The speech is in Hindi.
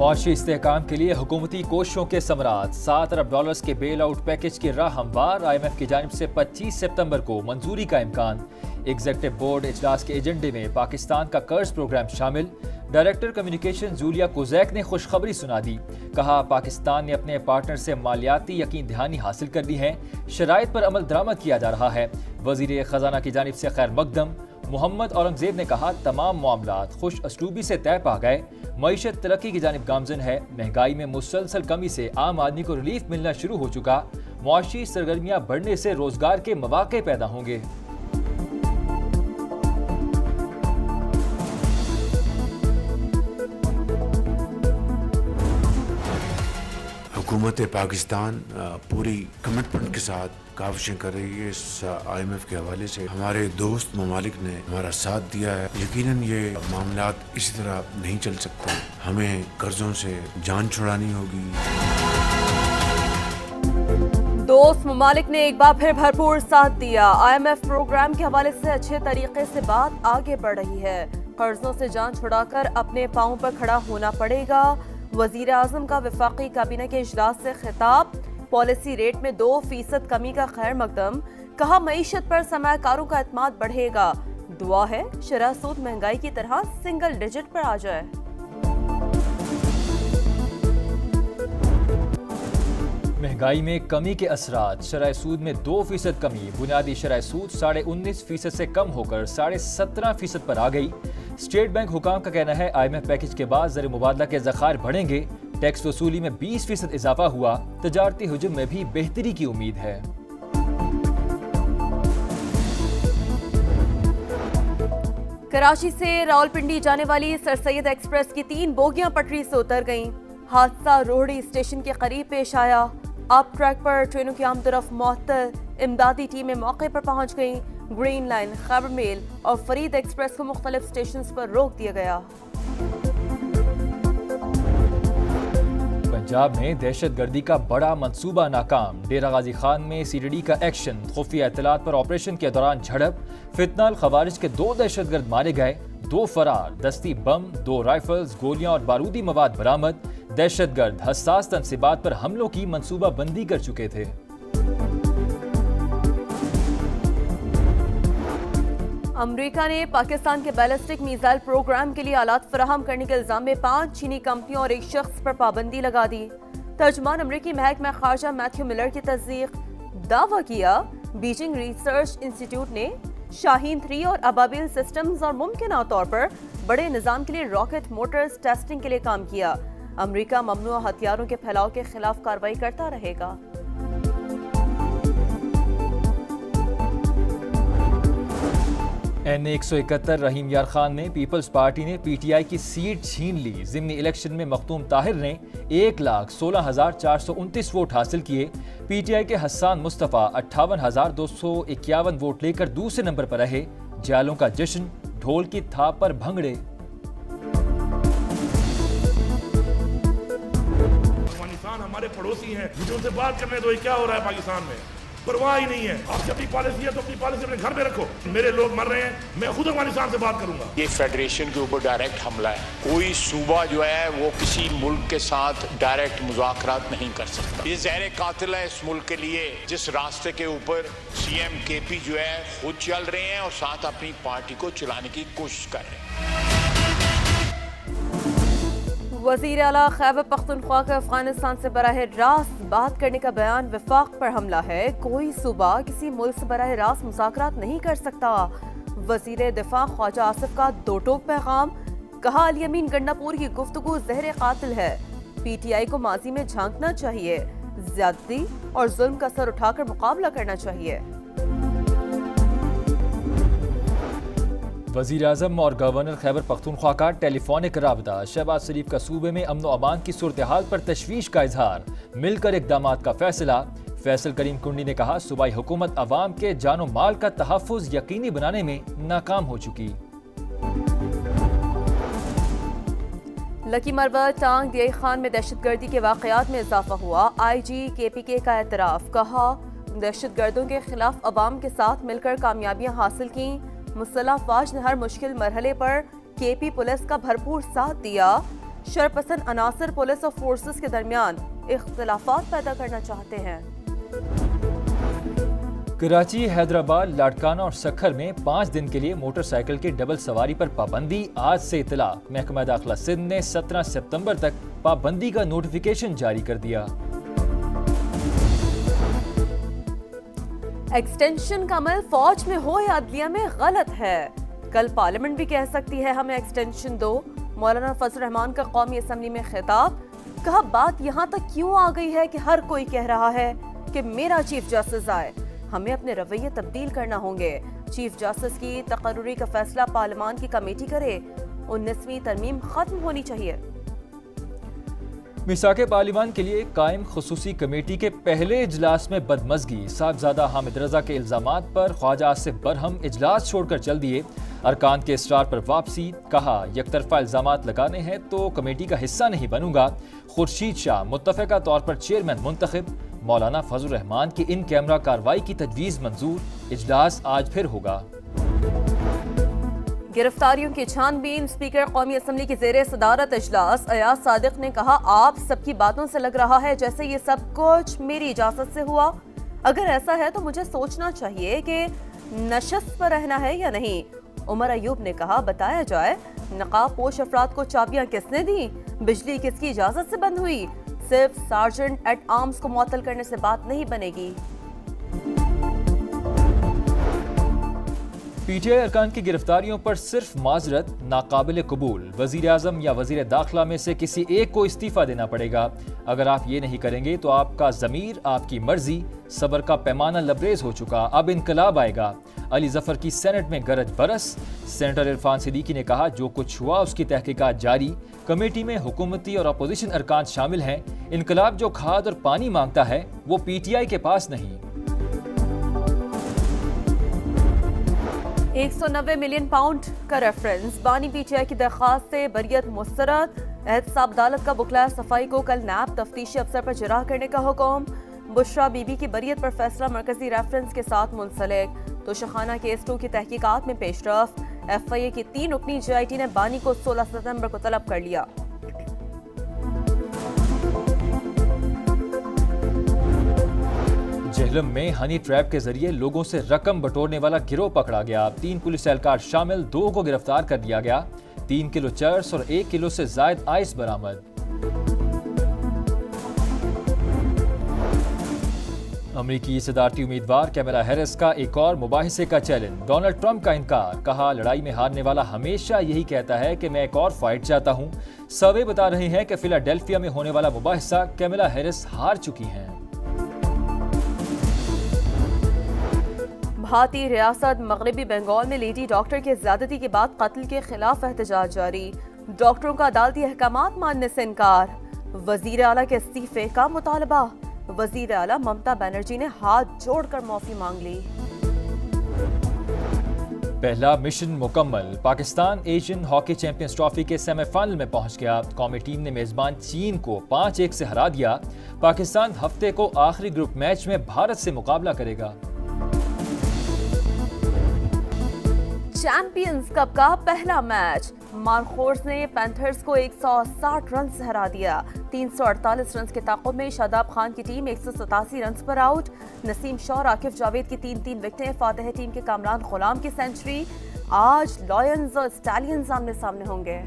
मुआशी इस्तेहकाम के लिए हुकूमती कोशिशों के समरात। $7 अरब के बेल आउट पैकेज की राह हमवार। IMF की जानिब से 25 सितंबर को मंजूरी का इम्कान। एग्जीक्यूटिव बोर्ड इजलास के एजेंडे में पाकिस्तान का कर्ज प्रोग्राम शामिल। डायरेक्टर कम्युनिकेशन जूलिया कोजैक ने खुशखबरी सुना दी। कहा, पाकिस्तान ने अपने पार्टनर से मालियाती यकीन दहानी हासिल कर ली है। शराइत पर अमल दरामद किया जा रहा है। वजीर खजाना की जानिब से खैर मकदम। मोहम्मद औरंगजेब ने कहा, तमाम मामलात खुश असलूबी से तय पा गए। मईशत तरक्की की जानिब गामजन है। महंगाई में मुसलसल कमी से आम आदमी को रिलीफ मिलना शुरू हो चुका। मुआशी सरगर्मियां बढ़ने से रोजगार के मौके पैदा होंगे। हुकूमत पाकिस्तान पूरी कमिटमेंट के साथ काविशें कर रही है। इस IMF के हवाले से हमारे दोस्त ममालिक ने हमारा साथ दिया है। यकीनन ये मामलात इसी तरह नहीं चल सकते। हमें कर्जों से जान छुड़ानी होगी। दोस्त ममालिक ने एक बार फिर भरपूर साथ दिया। IMF प्रोग्राम के हवाले से अच्छे तरीके से बात आगे बढ़ रही है। कर्जों से जान छुड़ाकर अपने पांव पर खड़ा होना पड़ेगा। वजीर आजम का वफाकी काबीना के इजलास से खिताब। पॉलिसी रेट में 2% कमी का खैर मकदम। कहा, मईशत पर सरमायाकारों का एतमाद बढ़ेगा। दुआ है शरह सूद महंगाई की तरह सिंगल डिजिट पर आ जाए। महंगाई में कमी के असरात। शरह सूद में 2% कमी। बुनियादी शरह सूद 19.5% से कम होकर 17.5% पर आ गई। स्टेट बैंक हुकाम का कहना है, IMF पैकेज के बाद ज़र मुबादला के ज़खायर बढ़ेंगे। टैक्स वसूली में 20% इजाफा हुआ। तजारती हुजूम में भी बेहतरी की उम्मीद है। कराची से रावलपिंडी जाने वाली सर सैयद एक्सप्रेस की 3 बोगियां पटरी से उतर गईं। हादसा रोहड़ी स्टेशन के करीब पेश आया। अप ट्रैक पर ट्रेनों की आमदरफ मुअत्तल। इमदादी टीमें मौके पर पहुंच गईं। ग्रीन लाइन, खैबर मेल और फरीद एक्सप्रेस को मुख्तलिफ स्टेशन पर रोक दिया गया। पंजाब में दहशतगर्दी का बड़ा मंसूबा नाकाम। डेरा गाजी खान में CTD का एक्शन। खुफिया इत्तलात पर ऑपरेशन के दौरान झड़प। फितनाल खवारिज के 2 दहशतगर्द मारे गए, 2 फरार। दस्ती बम, 2 राइफल्स, गोलियां और बारूदी मवाद बरामद। दहशतगर्द हसास तनसीबात पर हमलों की मंसूबा बंदी कर चुके थे। अमेरिका ने पाकिस्तान के बैलिस्टिक मिसाइल प्रोग्राम के लिए आलात फराहम करने के इल्जाम में 5 चीनी कंपनियों और एक शख्स पर पाबंदी लगा दी। तर्जुमान अमेरिकी महकमा खारजा मैथ्यू मिलर की तस्दीक। दावा किया, बीजिंग रिसर्च इंस्टीट्यूट ने शाहीन 3 और अबाबिल सिस्टम्स और मुमकिन तौर पर बड़े निजाम के लिए रॉकेट मोटर्स टेस्टिंग के लिए काम किया। अमेरिका ममनुआ हथियारों के फैलाव के खिलाफ कार्रवाई करता रहेगा। N171 रहीम यार खान ने पीपल्स पार्टी ने PTI की सीट छीन ली। ज़िमनी इलेक्शन में मखदूम ताहिर ने 1,16,429 वोट हासिल किए। PTI के हसन मुस्तफ़ा 58,251 वोट लेकर दूसरे नंबर पर रहे। जालों का जश्न, ढोल की थाप पर भंगड़े। अफगानिस्तान हमारे पड़ोसी हैं, मुझे उनसे बात करने दो, क्या हो रहा है पाकिस्तान में। परवाह ही नहीं है। आपकी अपनी पॉलिसी है तो अपनी पॉलिसी अपने घर में रखो। मेरे लोग मर रहे हैं, मैं खुद अफगानिस्तान से बात करूंगा। ये फेडरेशन के ऊपर डायरेक्ट हमला है। कोई सूबा जो है वो किसी मुल्क के साथ डायरेक्ट मुज़ाकरात नहीं कर सकता। ये ज़हर कातिल है इस मुल्क के लिए, जिस रास्ते के ऊपर CM KP जो है खुद चल रहे हैं और साथ अपनी पार्टी को चलाने की कोशिश कर रहे हैं। वज़ीर आला खैबर पख्तूनख्वा का अफगानिस्तान से बराह रास्त बात करने का बयान विफाक पर हमला है। कोई सूबा किसी मुल्क से बराह रास्त मुज़ाकरात नहीं कर सकता। वज़ीर दिफा ख्वाजा आसिफ का दो टोक पैगाम। कहा, अली अमीन गंडापुर की गुफ्तगू ज़हर कातिल है। PTI को माजी में झांकना चाहिए। ज्यादती और जुल्म का सर उठाकर मुकाबला करना चाहिए। वज़ीर आज़म और गवर्नर खैबर पख्तूनख्वा का टेलीफोनिक राबता। शहबाज शरीफ का सूबे में अमन व अमान की सूरत हाल पर तशवीश का इजहार। मिलकर इकदामात का फैसला। फैसल करीम कुंडी ने कहा, सूबाई हुकूमत अवाम के जानो माल का तहफ़्फ़ुज़ यकीनी बनाने में नाकाम हो चुकी। लकी मरवा टांग दिया खान में दहशतगर्दी के वाक़यात में इजाफा हुआ। IG KPK का एतराफ़। कहा, दहशतगर्दों के खिलाफ अवाम के साथ मिलकर कामयाबियां हासिल की। मुसल्लह अफवाज ने हर मुश्किल मरहले पर KP पुलिस का भरपूर साथ दिया। शरपसंद अनासर पुलिस और फोर्सेस के दरमियान इख्तिलाफात पैदा करना चाहते हैं। कराची, हैदराबाद, लाड़काना और सखर में 5 दिन के लिए मोटरसाइकिल की डबल सवारी पर पाबंदी आज से इतलाक। महकमा दाखिला सिंध ने 17 सितंबर तक पाबंदी का नोटिफिकेशन जारी कर दिया। एक्सटेंशन का अमल फौज में हो या अदलिया में गलत है। कल पार्लियामेंट भी कह सकती है हमें एक्सटेंशन दो। मौलाना फजल रहमान का कौमी असम्बली में खिताब। कहा बात यहाँ तक क्यों आ गई है कि हर कोई कह रहा है कि मेरा चीफ जस्टिस आए, हमें अपने रवैये तब्दील करना होंगे। चीफ जस्टिस की तकर्रुरी का फैसला पार्लियामान की कमेटी करे। 19वीं तरमीम खत्म होनी चाहिए। मिसाके पार्लियामान के लिए कायम खुसूसी कमेटी के पहले इजलास में बदमज़गी। साहबजादा हामिद रजा के इल्जामात पर ख्वाजा आसिफ बरहम इजलास छोड़कर चल दिए। अरकान के इसरार पर वापसी। कहा यकतरफा इल्जामात लगाने हैं तो कमेटी का हिस्सा नहीं बनूंगा। खुर्शीद शाह मुत्तफ़िका तौर पर चेयरमैन मुंतखब। मौलाना फजल रहमान की इन कैमरा कार्रवाई की तजवीज़ मंजूर। इजलास आज फिर होगा। गिरफ्तारियों की छानबीन। स्पीकर कौमी असम्बली की ज़ेरे सदारत इजलास अयाज सादिक ने कहा आप सबकी बातों से लग रहा है जैसे ये सब कुछ मेरी इजाजत से हुआ। अगर ऐसा है तो मुझे सोचना चाहिए कि नशस्त पर रहना है या नहीं। उमर अयूब ने कहा बताया जाए नकाब पोश अफराद को चाबियां किसने दी, बिजली किसकी इजाजत से बंद हुई। सिर्फ सार्जेंट एट आर्म्स को मुअत्तल करने से बात नहीं बनेगी। पीटीआई अरकान की गिरफ्तारियों पर सिर्फ माजरत नाकाबिल कबूल। वजीर आजम या वजीर दाखिला में से किसी एक को इस्तीफा देना पड़ेगा। अगर आप ये नहीं करेंगे तो आपका ज़मीर, आपकी मर्जी। सबर का पैमाना लबरेज हो चुका, अब इनकलाब आएगा। अली जफर की सेनेट में गरज बरस। सेनेटर इरफान सिद्दीकी ने कहा जो कुछ हुआ उसकी तहकीकात जारी। कमेटी में हुकूमती और अपोजिशन अरकान शामिल हैं। इनकलाब जो खाद और पानी मांगता है वो पीटीआई के पास नहीं। 190 मिलियन पाउंड का रेफरेंस। बानी पीटीआई की दरख्वास्त से बरियत मुस्तरद। एहतसाब अदालत का बुखला सफाई को कल नैब तफ्तीशी अफसर पर जरा करने का हुक्म। बुशरा बीबी की बरियत पर फैसला मरकजी रेफरेंस के साथ मुंसलिक। तो शहाना केस 2 की तहकीकात में पेशरफ। FIA की 3 रुकनी JIT ने बानी को 16 सितंबर को तलब कर लिया। जेहलम में हनी ट्रैप के जरिए लोगों से रकम बटोरने वाला गिरोह पकड़ा गया। 3 पुलिस एहलकार शामिल, 2 को गिरफ्तार कर लिया गया। 3 किलो चर्स और 1 किलो से जायद आइस बरामद। अमरीकी सदारती उम्मीदवार कैमला हैरिस का एक और मुबाहिसे का चैलेंज। डोनाल्ड ट्रंप का इनकार। कहा लड़ाई में हारने वाला हमेशा यही कहता है कि मैं एक और फाइट चाहता हूं। सर्वे बता रहे हैं कि फिलाडेल्फिया में होने वाला मुबाहिसा कैमला हैरिस हार चुकी हैं। भारतीय रियासत मगरबी बंगाल में लेडी डॉक्टर के ज्यादती के बाद कत्ल के खिलाफ एहतजाज जारी। डॉक्टरों का अदालती अहकामात मानने से इनकार। वजीर आला के इस्तीफे का मुतालबा। वजीर आला ममता बनर्जी ने हाथ जोड़कर माफी मांग ली। पहला मिशन मुकम्मल। Pakistan Asian hockey champions trophy के सेमीफाइनल में पहुंच गया। कौमी टीम ने मेजबान चीन को 5-1 से हरा दिया। पाकिस्तान हफ्ते को आखिरी ग्रुप मैच में भारत से मुकाबला करेगा। चैंपियंस कप का पहला मैच। मार्कोर्स ने पैंथर्स को 160 रन से हरा दिया। 348 रन के ताक़ुब में शादाब खान की टीम 187 रन पर आउट। नसीम शाह और आकिफ जावेद की 3-3 विकेटें। फातिह टीम के कामरान गुलाम की सेंचुरी। आज लॉयंस और स्टैलियंस आमने सामने होंगे।